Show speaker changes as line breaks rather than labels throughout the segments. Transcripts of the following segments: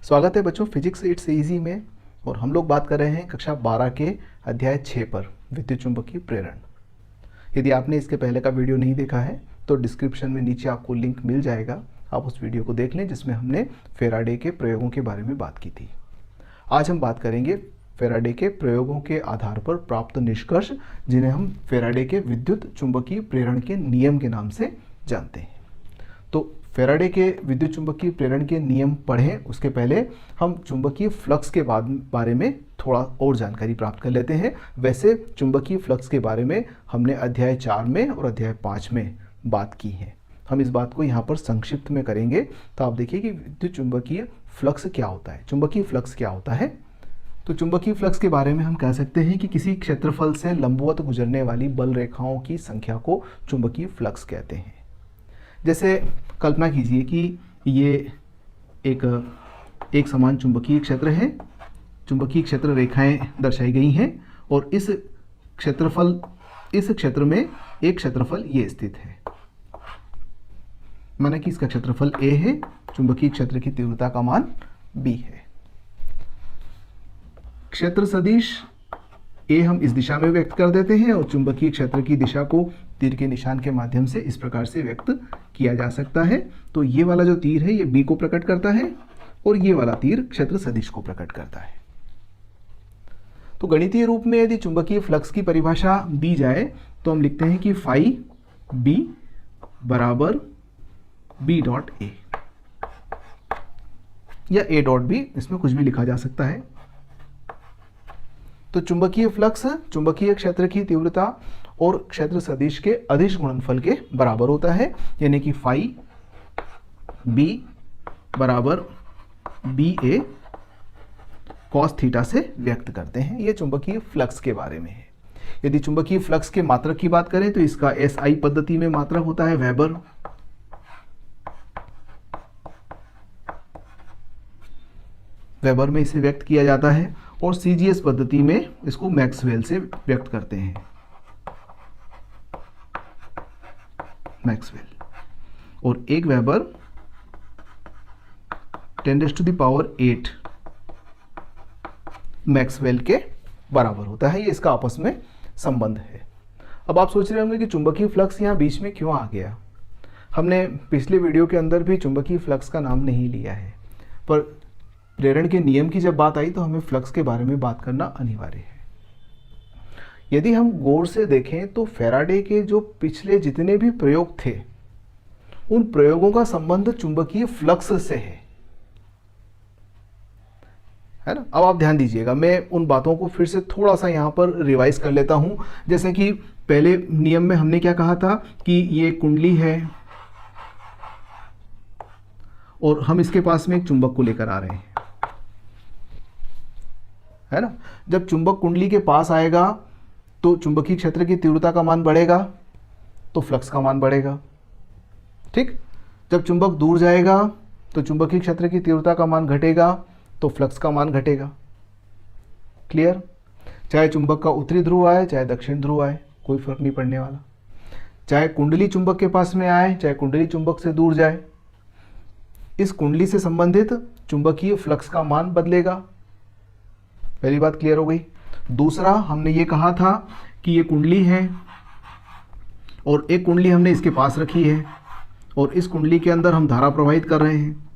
स्वागत है बच्चों फिजिक्स इट्स इजी में। और हम लोग बात कर रहे हैं कक्षा 12 के अध्याय 6 पर विद्युत चुंबकीय प्रेरण। यदि आपने इसके पहले का वीडियो नहीं देखा है तो डिस्क्रिप्शन में नीचे आपको लिंक मिल जाएगा, आप उस वीडियो को देख लें जिसमें हमने फेराडे के प्रयोगों के बारे में बात की थी। आज हम बात करेंगे फेराडे के प्रयोगों के आधार पर प्राप्त निष्कर्ष, जिन्हें हम फेराडे के विद्युत चुंबकीय प्रेरण के नियम के नाम से जानते हैं। तो फेराडे के विद्युत चुंबकीय प्रेरण के नियम पढ़ें उसके पहले हम चुंबकीय फ्लक्स के बारे में थोड़ा और जानकारी प्राप्त कर लेते हैं। वैसे चुंबकीय फ्लक्स के बारे में हमने अध्याय 4 में और अध्याय 5 में बात की है। हम इस बात को यहाँ पर संक्षिप्त में करेंगे। तो आप देखिए कि विद्युत चुंबकीय फ्लक्स क्या होता है, चुंबकीय फ्लक्स क्या होता है। तो चुंबकीय फ्लक्स के बारे में हम कह सकते हैं कि किसी क्षेत्रफल से लंबवत गुजरने वाली बल रेखाओं की संख्या को चुंबकीय फ्लक्स कहते हैं। जैसे कल्पना कीजिए कि ये एक समान चुंबकीय क्षेत्र है, चुंबकीय क्षेत्र रेखाएं दर्शाई गई हैं और इस क्षेत्र में एक क्षेत्रफल ये स्थित है। माना कि इसका क्षेत्रफल a है, चुंबकीय क्षेत्र की तीव्रता का मान b है। क्षेत्र सदिश a हम इस दिशा में व्यक्त कर देते हैं और चुंबकीय क्षेत्र की दिशा को तीर के निशान के माध्यम से इस प्रकार से व्यक्त किया जा सकता है। तो ये वाला जो तीर है ये b को प्रकट करता है और ये वाला तीर क्षेत्र सदिश को प्रकट करता है। तो गणितीय रूप में यदि चुंबकीय फ्लक्स की परिभाषा दी जाए तो हम लिखते हैं कि फाई b बराबर b डॉट a या a डॉट b, इसमें कुछ भी लिखा जा सकता है। तो चुंबकीय फ्लक्स चुंबकीय क्षेत्र की तीव्रता और क्षेत्र सदिश के अदिश गुणनफल के बराबर होता है, यानी कि फाई b बराबर बी ए कॉस थीटा से व्यक्त करते हैं। यह चुंबकीय फ्लक्स के बारे में है। यदि चुंबकीय फ्लक्स के मात्रक की बात करें तो इसका एसआई पद्धति में मात्रक होता है वेबर, वेबर में इसे व्यक्त किया जाता है, और सीजीएस पद्धति में इसको मैक्सवेल से व्यक्त करते हैं, मैक्सवेल। और एक वेबर 10⁸ मैक्सवेल के बराबर होता है। ये इसका आपस में संबंध है। अब आप सोच रहे होंगे कि चुंबकीय फ्लक्स यहाँ बीच में क्यों आ गया। हमने पिछले वीडियो के अंदर भी चुंबकीय फ्लक्स का नाम नहीं लिया है, पर प्रेरण के नियम की जब बात आई तो हमें फ्लक्स के बारे में बात करना अनिवार्य है। यदि हम गौर से देखें तो फैराडे के जो पिछले जितने भी प्रयोग थे उन प्रयोगों का संबंध चुंबकीय फ्लक्स से है ना। अब आप ध्यान दीजिएगा, मैं उन बातों को फिर से थोड़ा सा यहां पर रिवाइज कर लेता हूं। जैसे कि पहले नियम में हमने क्या कहा था कि ये कुंडली है और हम इसके पास में एक चुंबक को लेकर आ रहे हैं, है ना। जब चुंबक कुंडली के पास आएगा तो चुंबकीय क्षेत्र की तीव्रता का मान बढ़ेगा तो फ्लक्स का मान बढ़ेगा, ठीक। जब चुंबक दूर जाएगा तो चुंबकीय क्षेत्र की तीव्रता का मान घटेगा तो फ्लक्स का मान घटेगा। क्लियर। चाहे चुंबक का उत्तरी ध्रुव आए चाहे दक्षिण ध्रुव आए, कोई फर्क नहीं पड़ने वाला। चाहे कुंडली चुंबक के पास में आए चाहे कुंडली चुंबक से दूर जाए, इस कुंडली से संबंधित चुंबकीय फ्लक्स का मान बदलेगा। पहली बात क्लियर हो गई। दूसरा, हमने ये कहा था कि ये कुंडली है और एक कुंडली हमने इसके पास रखी है और इस कुंडली के अंदर हम धारा प्रवाहित कर रहे हैं।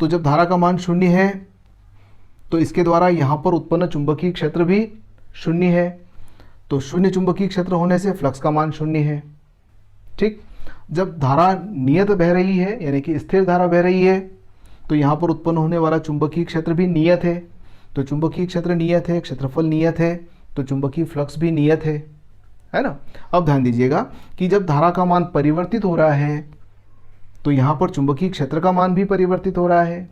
तो जब धारा का मान 0 है तो इसके द्वारा यहां पर उत्पन्न चुंबकीय क्षेत्र भी 0 है। तो 0 चुंबकीय क्षेत्र होने से फ्लक्स का मान 0 है, ठीक। जब धारा नियत बह रही है यानी कि स्थिर धारा बह रही है तो यहाँ पर उत्पन्न होने वाला चुंबकीय क्षेत्र भी नियत है। तो चुंबकीय क्षेत्र नियत है, क्षेत्रफल नियत है, तो चुंबकीय फ्लक्स भी नियत है ना। अब ध्यान दीजिएगा कि जब धारा का मान परिवर्तित हो रहा है तो यहाँ पर चुंबकीय क्षेत्र का मान भी परिवर्तित हो रहा है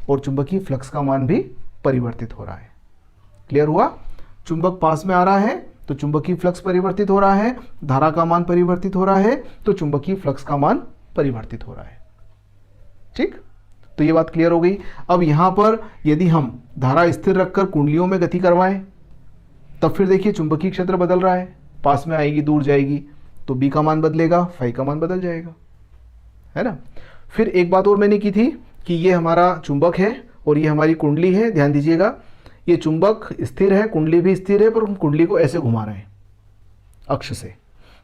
और चुंबकीय फ्लक्स का मान भी परिवर्तित हो रहा है। क्लियर हुआ। चुंबक पास में आ रहा है तो चुंबकीय फ्लक्स परिवर्तित हो रहा है, धारा का मान परिवर्तित हो रहा है तो चुंबकीय फ्लक्स का मान परिवर्तित हो रहा है, ठीक। तो ये बात क्लियर हो गई। अब यहां पर यदि हम धारा स्थिर रखकर कुंडलियों में गति करवाएं तब फिर देखिए चुंबकीय क्षेत्र बदल रहा है, पास में आएगी दूर जाएगी तो बी का मान बदलेगा, फाई का मान बदल जाएगा, है ना। फिर एक बात और मैंने की थी कि ये हमारा चुंबक है और ये हमारी कुंडली है। ध्यान दीजिएगा, ये चुंबक स्थिर है, कुंडली भी स्थिर है, पर हम कुंडली को ऐसे घुमा रहे हैं अक्ष से।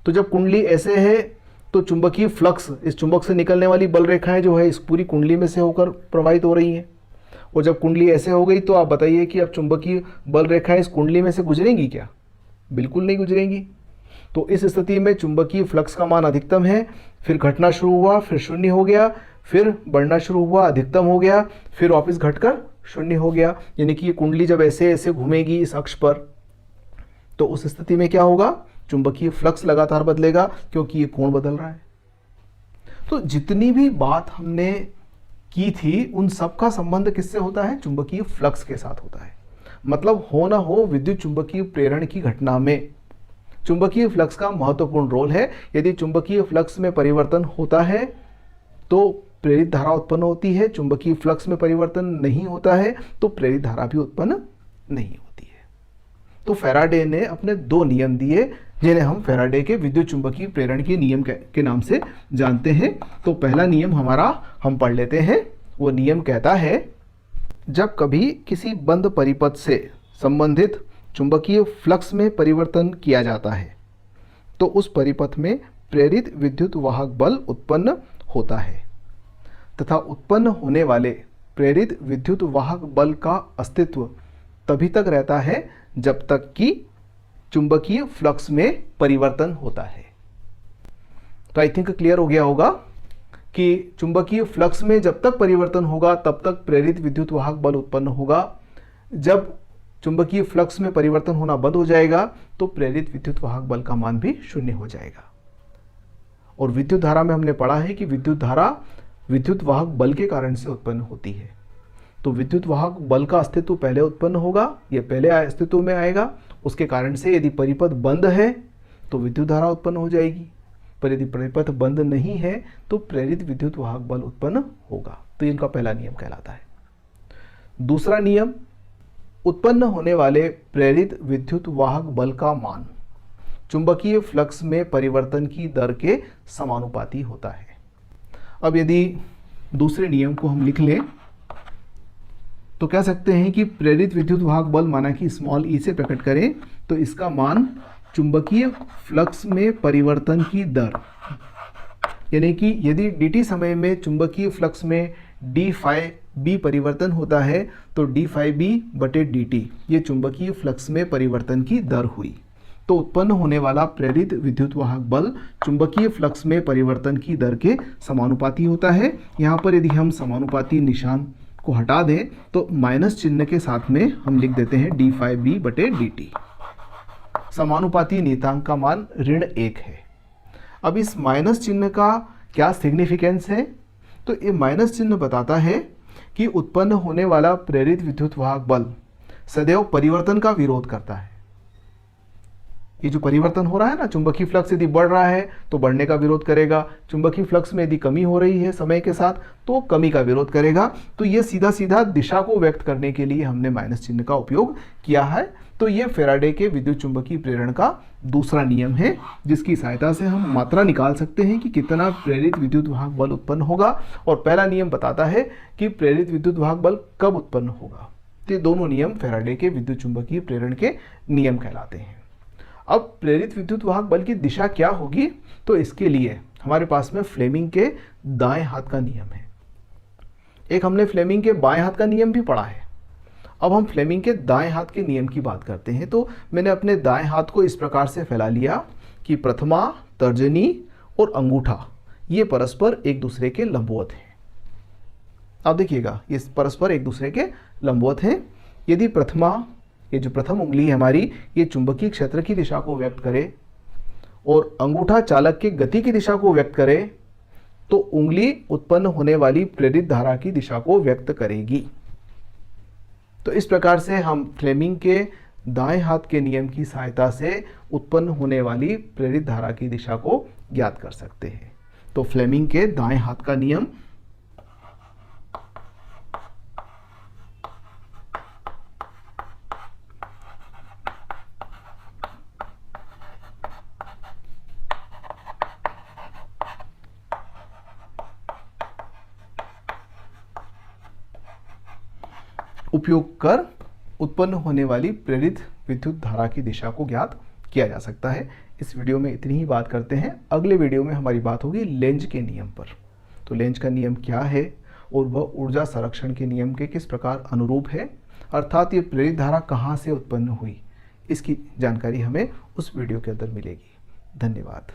तो जब कुंडली ऐसे है तो चुंबकीय फ्लक्स, इस चुंबक से निकलने वाली बल रेखाएं जो है इस पूरी कुंडली में से होकर प्रवाहित हो रही हैं। और जब कुंडली ऐसे हो गई तो आप बताइए कि अब चुंबकीय बल रेखाएं इस कुंडली में से गुजरेंगी क्या? बिल्कुल नहीं गुजरेंगी। तो इस स्थिति में चुंबकीय फ्लक्स का मान अधिकतम है, फिर घटना शुरू हुआ, फिर शून्य हो गया, फिर बढ़ना शुरू हुआ, अधिकतम हो गया, फिर वापस घटकर शून्य हो गया। यानी कि ये कुंडली जब ऐसे ऐसे घूमेगी इस अक्ष पर, तो उस स्थिति में क्या होगा? चुंबकीय फ्लक्स लगातार बदलेगा, क्योंकि ये कोण बदल रहा है। तो जितनी भी बात हमने की थी उन सब का संबंध किससे होता है? चुंबकीय फ्लक्स के साथ होता है। मतलब हो ना हो, विद्युत चुंबकीय प्रेरण की घटना में चुंबकीय फ्लक्स का महत्वपूर्ण रोल है। यदि चुंबकीय फ्लक्स में परिवर्तन होता है तो प्रेरित धारा उत्पन्न होती है, चुंबकीय फ्लक्स में परिवर्तन नहीं होता है तो प्रेरित धारा भी उत्पन्न नहीं होती है। तो फैराडे ने अपने दो नियम दिए, जिन्हें हम फैराडे के विद्युत चुंबकीय प्रेरण के नियम के नाम से जानते हैं। तो पहला नियम हमारा हम पढ़ लेते हैं। वो नियम कहता है, जब कभी किसी बंद परिपथ से संबंधित चुंबकीय फ्लक्स में परिवर्तन किया जाता है तो उस परिपथ में प्रेरित विद्युत वाहक बल उत्पन्न होता है तथा उत्पन्न होने वाले प्रेरित विद्युत वाहक बल का अस्तित्व तभी तक रहता है जब तक कि चुंबकीय फ्लक्स में परिवर्तन होता है। तो आई थिंक क्लियर हो गया होगा कि चुंबकीय फ्लक्स में जब तक परिवर्तन होगा तब तक प्रेरित विद्युत वाहक बल उत्पन्न होगा। जब चुंबकीय फ्लक्स में परिवर्तन होना बंद हो जाएगा तो प्रेरित विद्युत वाहक बल का मान भी शून्य हो जाएगा। और विद्युत धारा में हमने पढ़ा है कि विद्युत धारा विद्युत वाहक बल के कारण से उत्पन्न होती है। तो विद्युत वाहक बल का अस्तित्व पहले उत्पन्न होगा, यह पहले अस्तित्व में आएगा। उसके कारण से यदि परिपथ बंद है तो विद्युत धारा उत्पन्न हो जाएगी, पर यदि परिपथ बंद नहीं है तो प्रेरित विद्युत वाहक बल उत्पन्न होगा। तो इनका पहला नियम कहलाता है। दूसरा नियम, उत्पन्न होने वाले प्रेरित विद्युत वाहक बल का मान चुंबकीय फ्लक्स में परिवर्तन की दर के समानुपाती होता है। अब यदि दूसरे नियम को हम लिख लें तो कह सकते हैं कि प्रेरित विद्युत वाहक बल माना कि स्मॉल ई से प्रकट करें तो इसका मान चुंबकीय फ्लक्स में परिवर्तन की दर, यानी कि यदि dt समय में चुंबकीय फ्लक्स में d phi b परिवर्तन होता है तो d phi b बटे dt ये चुंबकीय फ्लक्स में परिवर्तन की दर हुई। तो उत्पन्न होने वाला प्रेरित विद्युत वाहक बल चुंबकीय फ्लक्स में परिवर्तन की दर के समानुपाती होता है। यहाँ पर यदि हम समानुपाती निशान को हटा दें तो माइनस चिन्ह के साथ में हम लिख देते हैं d phi b बटे dt। समानुपाती नियतांक का मान ऋण 1 है। अब इस माइनस चिन्ह का क्या सिग्निफिकेंस है? तो ये माइनस चिन्ह बताता है कि उत्पन्न होने वाला प्रेरित विद्युत वाहक बल सदैव परिवर्तन का विरोध करता है। ये जो परिवर्तन हो रहा है ना, चुंबकीय फ्लक्स यदि बढ़ रहा है तो बढ़ने का विरोध करेगा, चुंबकीय फ्लक्स में यदि कमी हो रही है समय के साथ तो कमी का विरोध करेगा। तो ये सीधा सीधा दिशा को व्यक्त करने के लिए हमने माइनस चिन्ह का उपयोग किया है। तो ये फैराडे के विद्युत चुंबकीय प्रेरण का दूसरा नियम है, जिसकी सहायता से हम मात्रा निकाल सकते हैं कि कितना प्रेरित विद्युत वाहक बल उत्पन्न होगा। और पहला नियम बताता है कि प्रेरित विद्युत वाहक बल कब उत्पन्न होगा। तो ये दोनों नियम फैराडे के विद्युत चुंबकीय प्रेरण के नियम कहलाते हैं। अब प्रेरित विद्युत वाहक बल की दिशा क्या होगी? तो इसके लिए हमारे पास में फ्लेमिंग के दाएं हाथ का नियम है। एक हमने फ्लेमिंग के बाएं हाथ का नियम भी पढ़ा है। अब हम फ्लेमिंग के दाएं हाथ के नियम की बात करते हैं। तो मैंने अपने दाएं हाथ को इस प्रकार से फैला लिया कि प्रथमा, तर्जनी और अंगूठा ये परस्पर एक दूसरे के लंबवत हैं। अब देखिएगा, ये परस्पर एक दूसरे के लंबवत हैं। यदि प्रथमा, ये जो प्रथम उंगली है हमारी, ये चुंबकीय क्षेत्र की दिशा को व्यक्त करे और अंगूठा चालक के गति की दिशा को व्यक्त करे तो उंगली उत्पन्न होने वाली प्रेरित धारा की दिशा को व्यक्त करेगी। तो इस प्रकार से हम फ्लेमिंग के दाएं हाथ के नियम की सहायता से उत्पन्न होने वाली प्रेरित धारा की दिशा को ज्ञात कर सकते हैं। तो फ्लेमिंग के दाएं हाथ का नियम, उपयोग कर उत्पन्न होने वाली प्रेरित विद्युत धारा की दिशा को ज्ञात किया जा सकता है। इस वीडियो में इतनी ही बात करते हैं। अगले वीडियो में हमारी बात होगी लेंज के नियम पर। तो लेंज का नियम क्या है और वह ऊर्जा संरक्षण के नियम के किस प्रकार अनुरूप है, अर्थात ये प्रेरित धारा कहाँ से उत्पन्न हुई, इसकी जानकारी हमें उस वीडियो के अंदर मिलेगी। धन्यवाद।